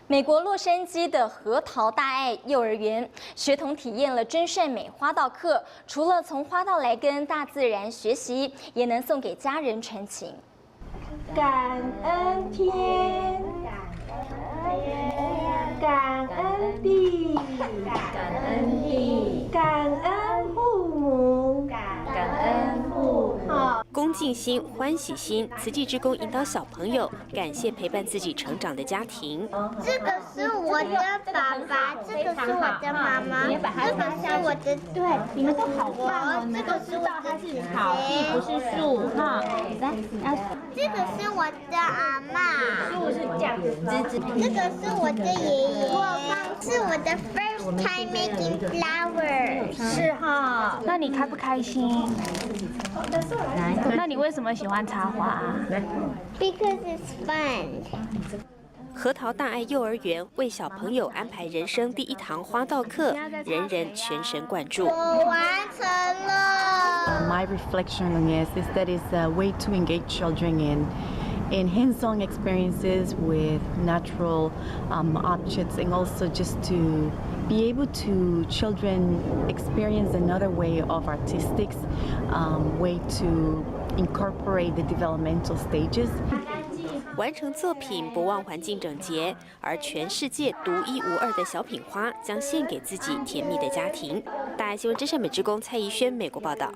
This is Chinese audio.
美国洛杉矶的核桃大爱幼儿园学童体验了真善美花道课，除了从花道来跟大自然学习，也能送给家人传情。感恩天，感恩地，感恩地，感恩父母，感恩父母。恭敬心、欢喜心，慈济志工引导小朋友感谢陪伴自己成长的家庭。这个是我的爸爸，这个是我的妈妈，这个是我的对，你们都好棒哦。这个是我的姐姐，草地不是树哈。来，这个是我的阿嬷，树是这样子。这个是我的爷爷，是我的 first time making flower。是哈，那你开不开心？那你为什么喜欢插花？Because it's fun。核桃大爱幼儿园为小朋友安排人生第一堂花道课，人人全神贯注。我完成了。My reflection on this is that it's a way to engage children in hands-on experiences with natural objects, and also just to be able to children experience another way of artistic way to incorporate the developmental stages. 完成作品不忘环境整洁，而全世界独一无二的小品花将献给自己甜蜜的家庭。大爱新闻真善美志工蔡怡轩，美国报道。